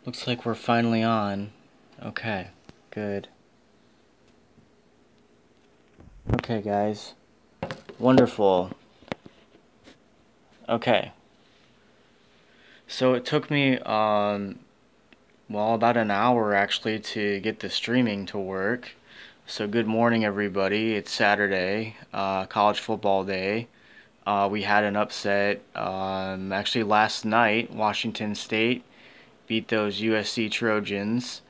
Looks like we're finally on. Okay, good. Okay, guys. Wonderful. Okay. So it took me, well, about an hour actually to get the streaming to work. So good morning, everybody. It's Saturday, college football day. We had an upset. Actually, last night, Washington State beat those USC Trojans.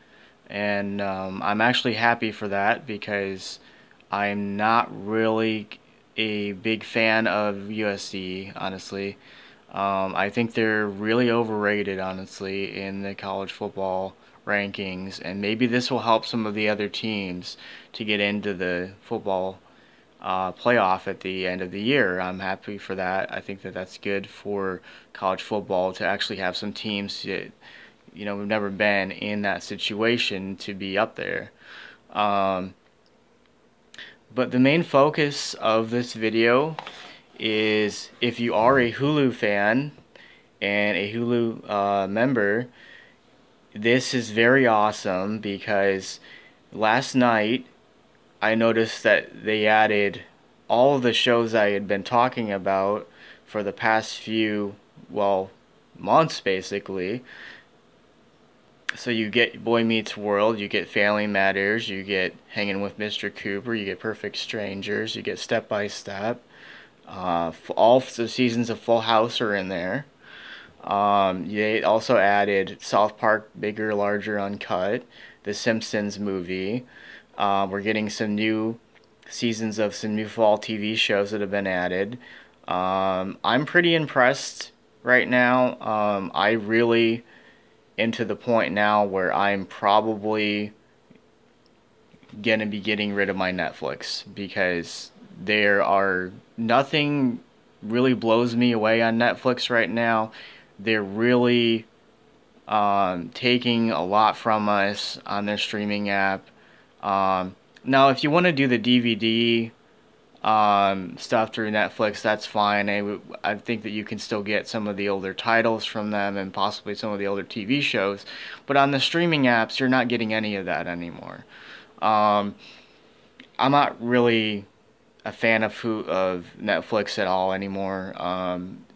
And I'm actually happy for that because I'm not really a big fan of USC, honestly. I think they're really overrated, honestly, in the college football rankings, and maybe this will help some of the other teams to get into the football playoff at the end of the year. I'm happy for that. I think that that's good for college football to actually have some teams that we've never been in that situation to be up there. Um, but the main focus of this video is if you are a Hulu fan and a Hulu member, this is very awesome because last night I noticed that they added all of the shows I had been talking about for the past few, well, months basically. So you get Boy Meets World, you get Family Matters, you get Hanging with Mr. Cooper, you get Perfect Strangers, you get Step by Step. All the seasons of Full House are in there. They also added South Park Bigger, Larger, Uncut, The Simpsons movie. We're getting some new seasons of some new fall TV shows that have been added. I'm pretty impressed right now. I really am to the point now where I'm probably gonna be getting rid of my Netflix because there are nothing really blows me away on Netflix right now. They're really taking a lot from us on their streaming app. Now, if you want to do the DVD stuff through Netflix, that's fine. I think that you can still get some of the older titles from them and possibly some of the older TV shows. But on the streaming apps, you're not getting any of that anymore. Um, I'm not really a fan of Netflix at all anymore.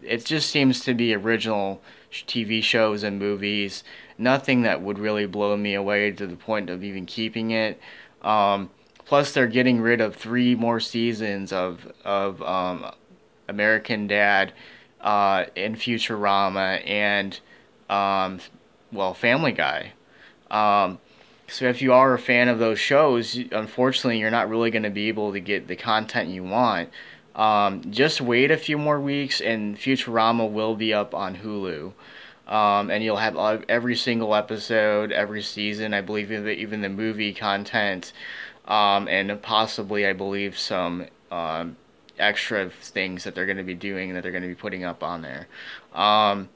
It just seems to be original TV shows and movies. Nothing that would really blow me away to the point of even keeping it. Plus, they're getting rid of 3 more seasons of American Dad, and Futurama, and Family Guy. Um, so if you are a fan of those shows, unfortunately, you're not really going to be able to get the content you want. Just wait a few more weeks, and Futurama will be up on Hulu. And you'll have every single episode, every season, I believe even the movie content, and possibly, I believe, some extra things that they're going to be doing that they're going to be putting up on there. Um,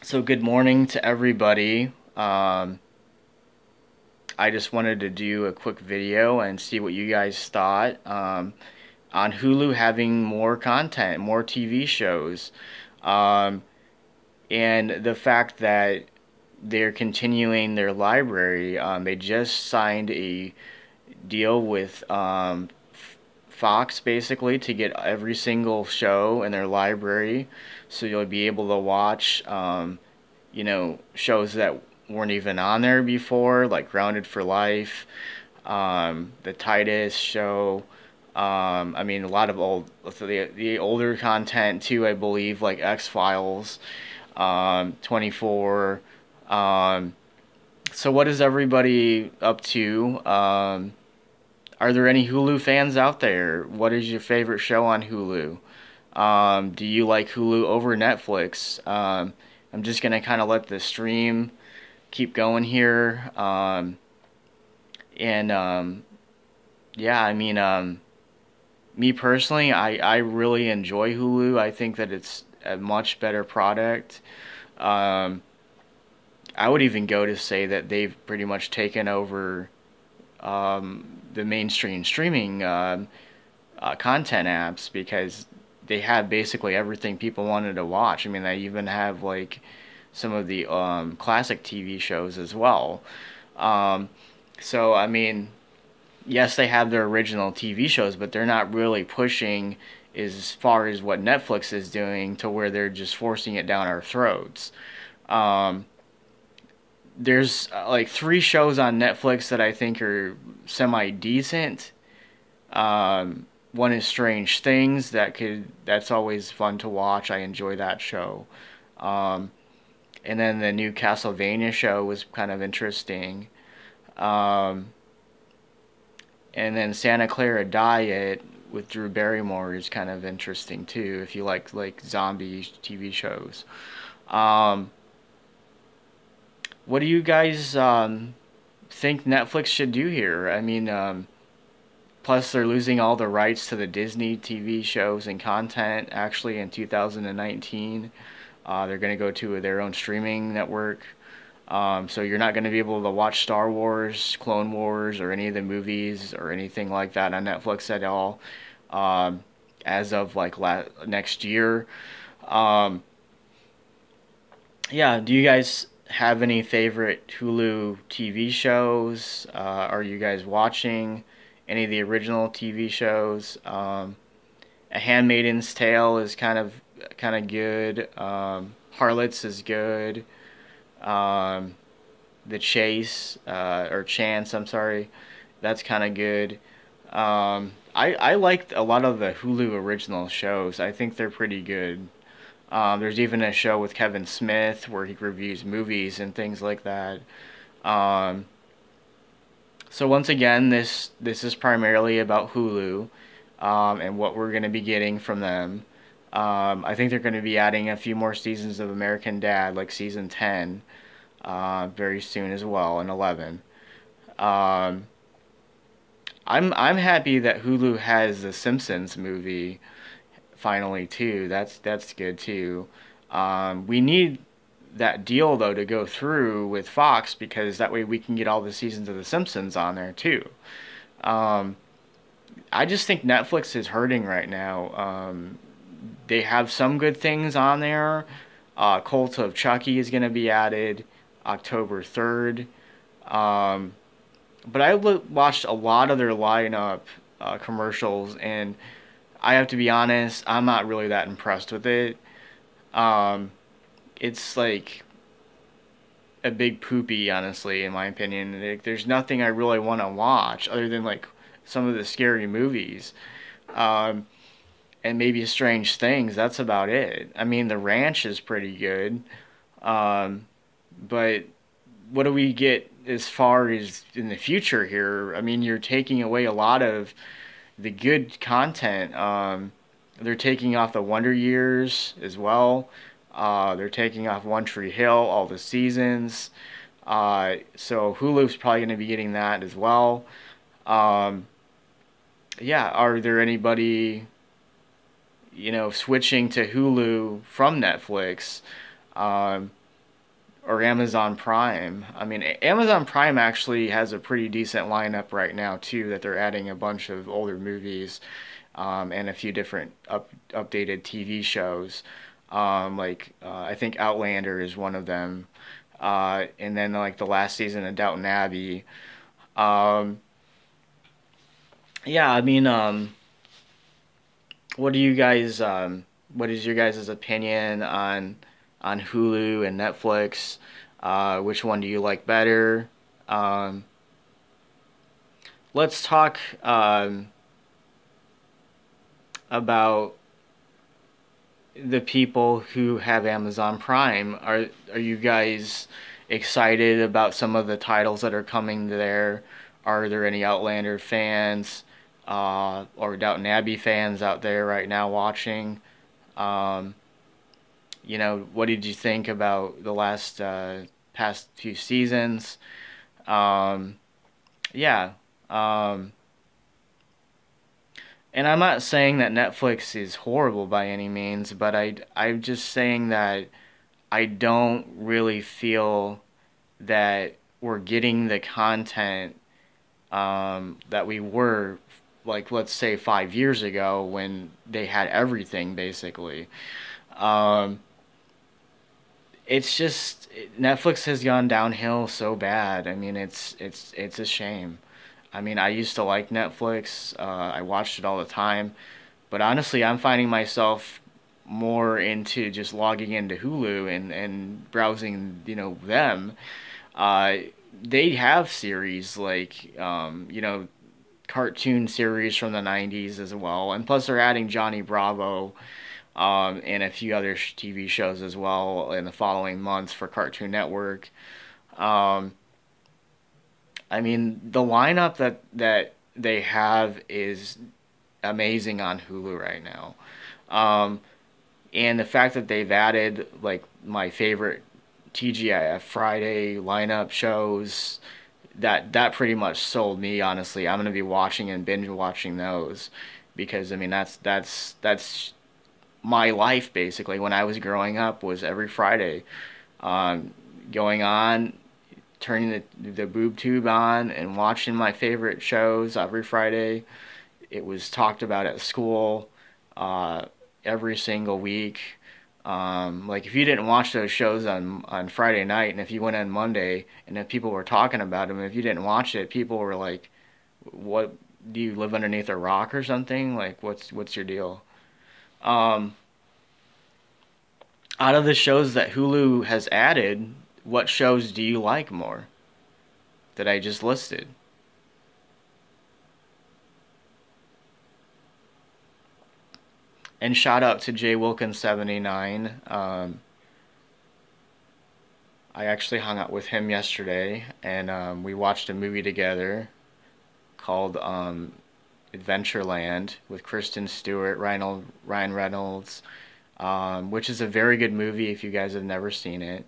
so good morning to everybody. I just wanted to do a quick video and see what you guys thought on Hulu having more content, more TV shows, um, and the fact that they're continuing their library. They just signed a deal with Fox basically to get every single show in their library, so you'll be able to watch shows that weren't even on there before, like Grounded for Life, the Titus show. I mean, a lot of the older content too, I believe, like X Files, 24. So what is everybody up to? Are there any Hulu fans out there? What is your favorite show on Hulu? Do you like Hulu over Netflix? I'm just gonna kind of let the stream keep going here. And yeah, I mean, me personally, I really enjoy Hulu. I think that it's a much better product. Um, I would even go to say that they've pretty much taken over the mainstream streaming content apps because they have basically everything people wanted to watch. I mean, they even have like some of the classic TV shows as well. Um, so I mean, yes, they have their original TV shows, but they're not really pushing as far as what Netflix is doing to where they're just forcing it down our throats. Um, there's like three shows on Netflix that I think are semi decent. One is Strange Things that's always fun to watch. I enjoy that show. Um, and then the new Castlevania show was kind of interesting. Um, and then Santa Clara Diet with Drew Barrymore is kind of interesting too if you like zombie TV shows. Um, what do you guys think Netflix should do here? I mean, plus they're losing all the rights to the Disney TV shows and content actually in 2019. They're going to go to their own streaming network. So you're not going to be able to watch Star Wars, Clone Wars, or any of the movies or anything like that on Netflix at all um, as of like next year. Um, yeah, do you guys have any favorite Hulu TV shows? Are you guys watching any of the original TV shows? A Handmaiden's Tale is kind of good. Harlots is good. Um, The Chase or Chance, I'm sorry, that's kind of good. I liked a lot of the Hulu original shows. I think they're pretty good. There's even a show with Kevin Smith where he reviews movies and things like that. Um, so once again, this is primarily about Hulu and what we're going to be getting from them. I think they're going to be adding a few more seasons of American Dad, like season 10, very soon as well, and 11. Um, I'm happy that Hulu has the Simpsons movie finally too. That's good too. We need that deal though to go through with Fox because that way we can get all the seasons of The Simpsons on there too. Um, I just think Netflix is hurting right now. They have some good things on there. Cult of Chucky is going to be added October 3rd. Um, but watched a lot of their lineup commercials, and I have to be honest, I'm not really that impressed with it. Um, it's like a big poopy, honestly, in my opinion. Like, there's nothing I really want to watch other than like some of the scary movies. Um, and maybe Strange Things. That's about it. I mean, The Ranch is pretty good. Um, but what do we get as far as in the future here? I mean, you're taking away a lot of the good content. They're taking off the Wonder Years as well. They're taking off One Tree Hill, all the seasons. So Hulu's probably going to be getting that as well. Um, yeah, are there anybody switching to Hulu from Netflix? Um, or Amazon Prime. I mean, Amazon Prime actually has a pretty decent lineup right now too. That they're adding a bunch of older movies and a few different updated TV shows. I think Outlander is one of them, and then like the last season of Downton Abbey. Um, yeah, I mean, what do you guys? What is your guys' opinion on Hulu and Netflix? Which one do you like better? Um, let's talk about the people who have Amazon Prime. Are you guys excited about some of the titles that are coming there? Are there any Outlander fans or Downton Abbey fans out there right now watching? Um, what did you think about the last past few seasons? Um, yeah. Um, and I'm not saying that Netflix is horrible by any means, but I'm just saying that I don't really feel that we're getting the content that we were, like, let's say 5 years ago when they had everything basically. Um, it's just Netflix has gone downhill so bad. I mean, it's a shame. I mean, I used to like Netflix. I watched it all the time, but honestly, I'm finding myself more into just logging into Hulu and browsing, them. Uh, they have series like, cartoon series from the 90s as well, and plus they're adding Johnny Bravo and a few other TV shows as well in the following months for Cartoon Network. Um, I mean, the lineup that they have is amazing on Hulu right now. Um, and the fact that they've added like my favorite TGIF Friday lineup shows that pretty much sold me. Honestly, I'm gonna be watching and binge watching those because I mean that's my life basically when I was growing up was every Friday um, going on, turning the boob tube on and watching my favorite shows every Friday. It was talked about at school uh, every single week. Like if you didn't watch those shows on Friday night, and if you went on Monday, and if people were talking about them, if you didn't watch it, people were like, "What? Do you live underneath a rock or something? Like, what's your deal?" Um, Out of the shows that Hulu has added, what shows do you like more that I just listed? And shout out to Jay Wilkins 79. I actually hung out with him yesterday, and we watched a movie together called Adventureland with Kristen Stewart, Ryan Reynolds, which is a very good movie if you guys have never seen it.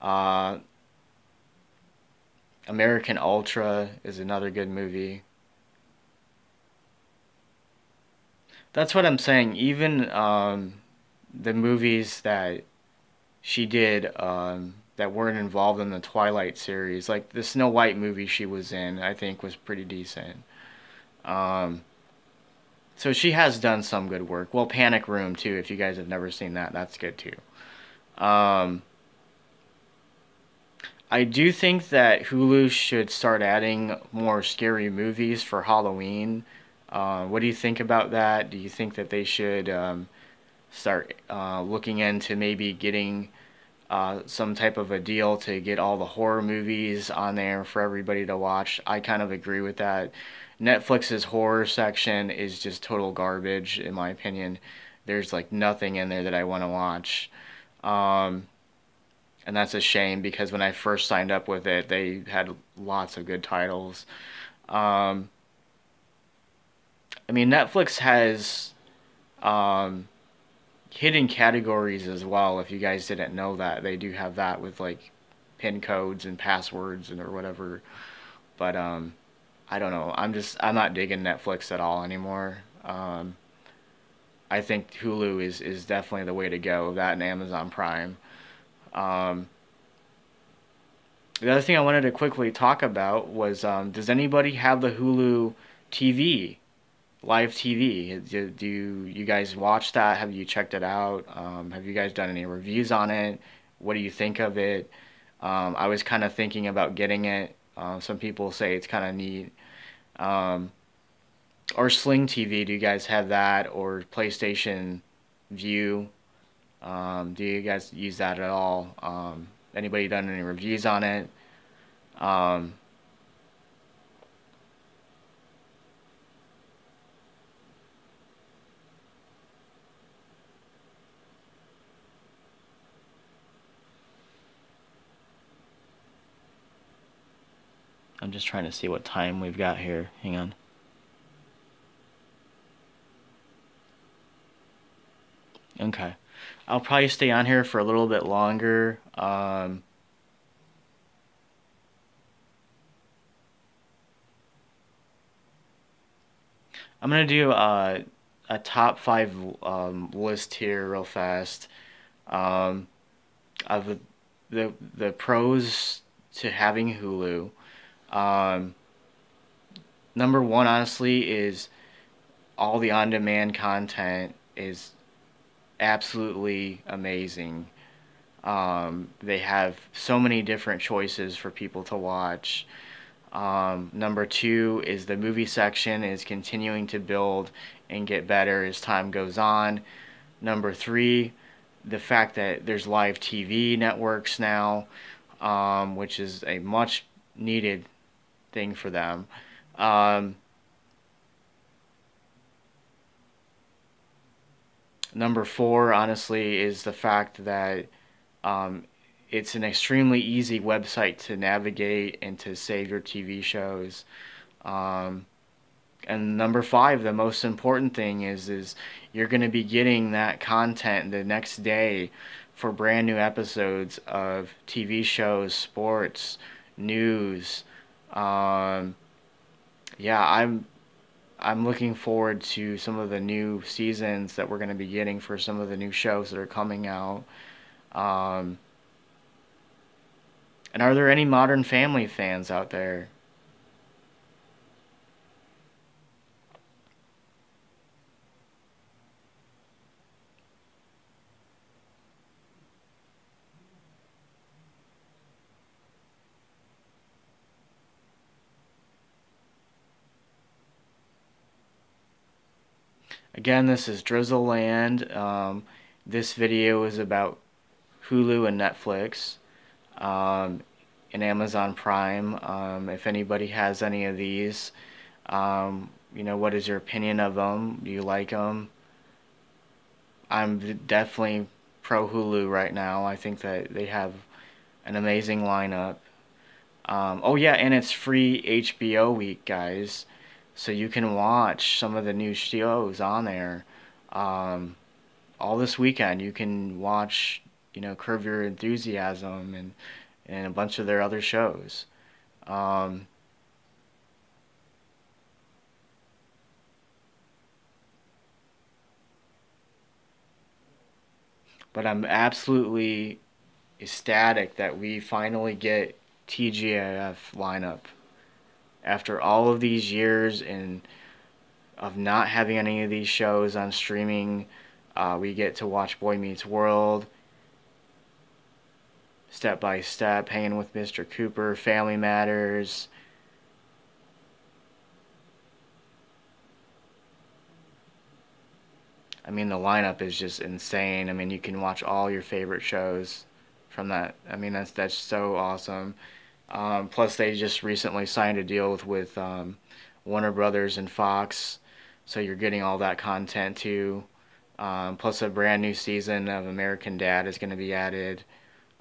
Uh, American Ultra is another good movie. That's what I'm saying. Even the movies that she did that weren't involved in the Twilight series, like the Snow White movie she was in, I think was pretty decent. Um, so she has done some good work. Well, Panic Room too. If you guys have never seen that, that's good too. Um, I do think that Hulu should start adding more scary movies for Halloween. What do you think about that? Do you think that they should start looking into maybe getting some type of a deal to get all the horror movies on there for everybody to watch? I kind of agree with that. Netflix's horror section is just total garbage, in my opinion. There's like nothing in there that I want to watch. Um, and that's a shame because when I first signed up with it, they had lots of good titles. Um, I mean, Netflix has um, hidden categories as well. If you guys didn't know that, they do have that with like pin codes and passwords and or whatever. But I don't know. I'm not digging Netflix at all anymore. I think Hulu is definitely the way to go. That and Amazon Prime. Um, the other thing I wanted to quickly talk about was does anybody have the Hulu TV, live TV? Do you guys watch that? Have you checked it out? Have you guys done any reviews on it? What do you think of it? I was kind of thinking about getting it. Some people say it's kind of neat. Um, or Sling TV, do you guys have that? Or PlayStation View? Do you guys use that at all? Anybody done any reviews on it? Um, I'm just trying to see what time we've got here. Hang on. Okay. I'll probably stay on here for a little bit longer. I'm gonna do a top five list here real fast um, of the pros to having Hulu. Um, Number one, honestly, is all the on-demand content is absolutely amazing. They have so many different choices for people to watch. Number two is the movie section is continuing to build and get better as time goes on. Number three, the fact that there's live TV networks now, which is a much needed thing for them. Um, Number four, honestly, is the fact that um, it's an extremely easy website to navigate and to save your TV shows. Um, and number five, the most important thing is you're going to be getting that content the next day for brand new episodes of TV shows, sports, news. Um, yeah, I'm looking forward to some of the new seasons that we're going to be getting for some of the new shows that are coming out. Um, and are there any Modern Family fans out there? Again, this is Drizzleland. This video is about Hulu and Netflix um, and Amazon Prime. If anybody has any of these, what is your opinion of them? Do you like them? I'm definitely pro Hulu right now. I think that they have an amazing lineup. Oh yeah, and it's free HBO week, guys, so you can watch some of the new shows on there. Um, all this weekend, you can watch, Curb Your Enthusiasm and a bunch of their other shows. Um, but I'm absolutely ecstatic that we finally get TGIF lineup after all of these years and of not having any of these shows on streaming. We get to watch Boy Meets World, Step by Step, Hanging with Mr. Cooper, Family Matters. I mean, the lineup is just insane. I mean, you can watch all your favorite shows from that. I mean, that's so awesome. Plus, they just recently signed a deal with Warner Brothers and Fox, so you're getting all that content too. Plus, a brand new season of American Dad is going to be added.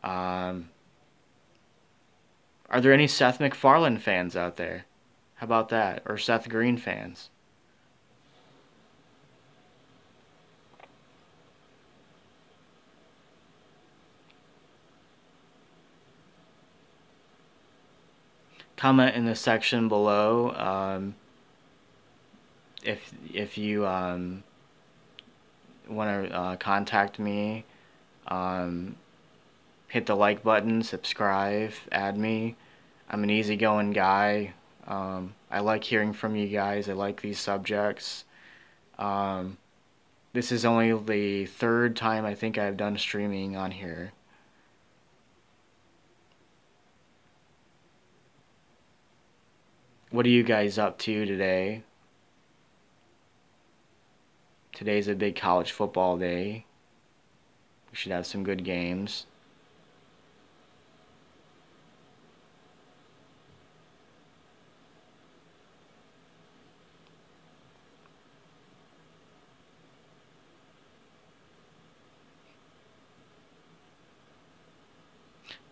Um, are there any Seth MacFarlane fans out there? How about that? Or Seth Green fans? Comment in the section below if you want to contact me. Um, Hit the like button, subscribe, add me. I'm an easygoing guy. I like hearing from you guys. I like these subjects. Um, this is only the third time I think I've done streaming on here. What are you guys up to today? Today's a big college football day. We should have some good games.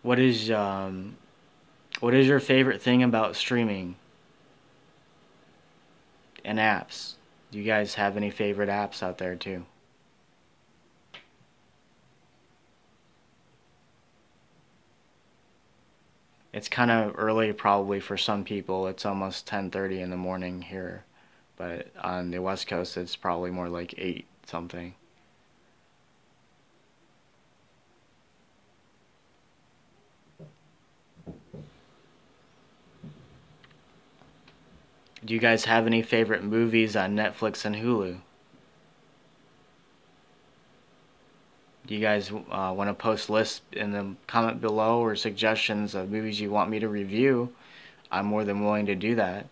What is um, what is your favorite thing about streaming and apps? Do you guys have any favorite apps out there too? It's kind of early probably for some people. It's almost 10:30 in the morning here, but on the West Coast it's probably more like 8 something. Do you guys have any favorite movies on Netflix and Hulu? Do you guys want to post lists in the comment below or suggestions of movies you want me to review? I'm more than willing to do that.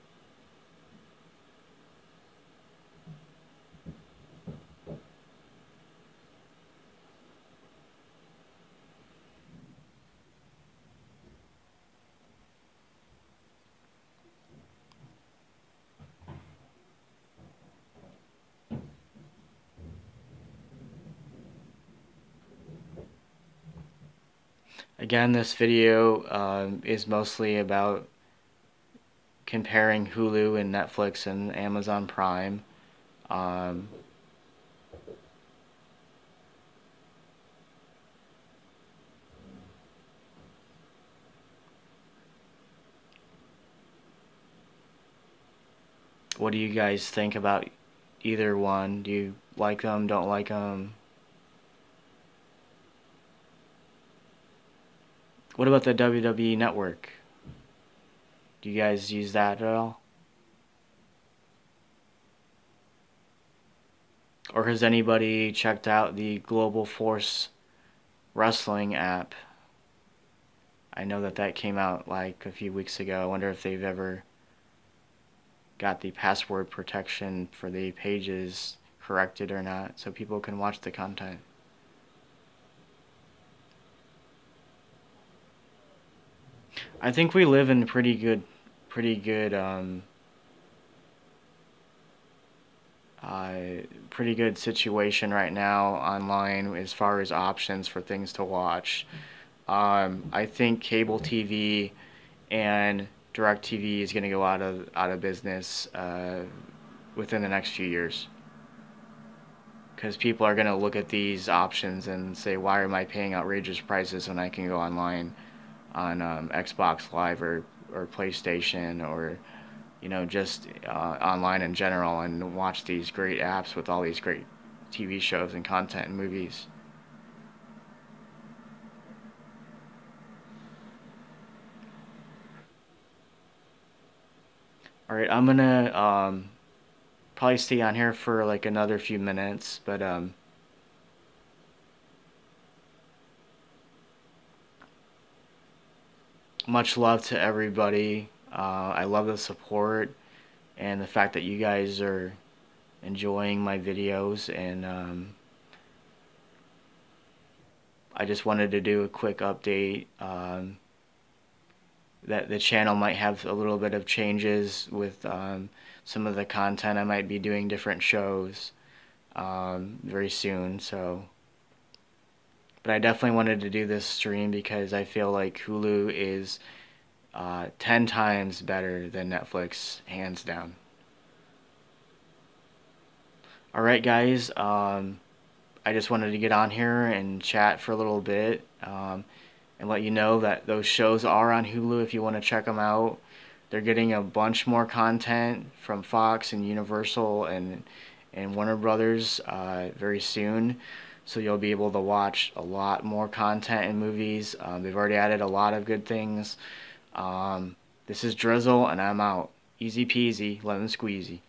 Again, this video is mostly about comparing Hulu and Netflix and Amazon Prime. Um, what do you guys think about either one? Do you like them, don't like them? What about the WWE Network? Do you guys use that at all? Or has anybody checked out the Global Force Wrestling app? I know that came out like a few weeks ago. I wonder if they've ever got the password protection for the pages corrected or not, so people can watch the content. I think we live in pretty good situation right now online as far as options for things to watch. I think cable TV and direct TV is going to go out of business within the next few years, because people are going to look at these options and say, why am I paying outrageous prices when I can go online on Xbox Live or PlayStation or just online in general and watch these great apps with all these great TV shows and content and movies. All right, I'm gonna probably stay on here for like another few minutes, but much love to everybody. I love the support and the fact that you guys are enjoying my videos, and I just wanted to do a quick update. That the channel might have a little bit of changes with some of the content. I might be doing different shows very soon, so. But I definitely wanted to do this stream because I feel like Hulu is 10 times better than Netflix, hands down. Alright, guys, I just wanted to get on here and chat for a little bit and let you know that those shows are on Hulu if you want to check them out. They're getting a bunch more content from Fox and Universal and Warner Brothers very soon. So you'll be able to watch a lot more content and movies. They've already added a lot of good things. This is Drizzle, and I'm out. Easy peasy, lemon squeezy.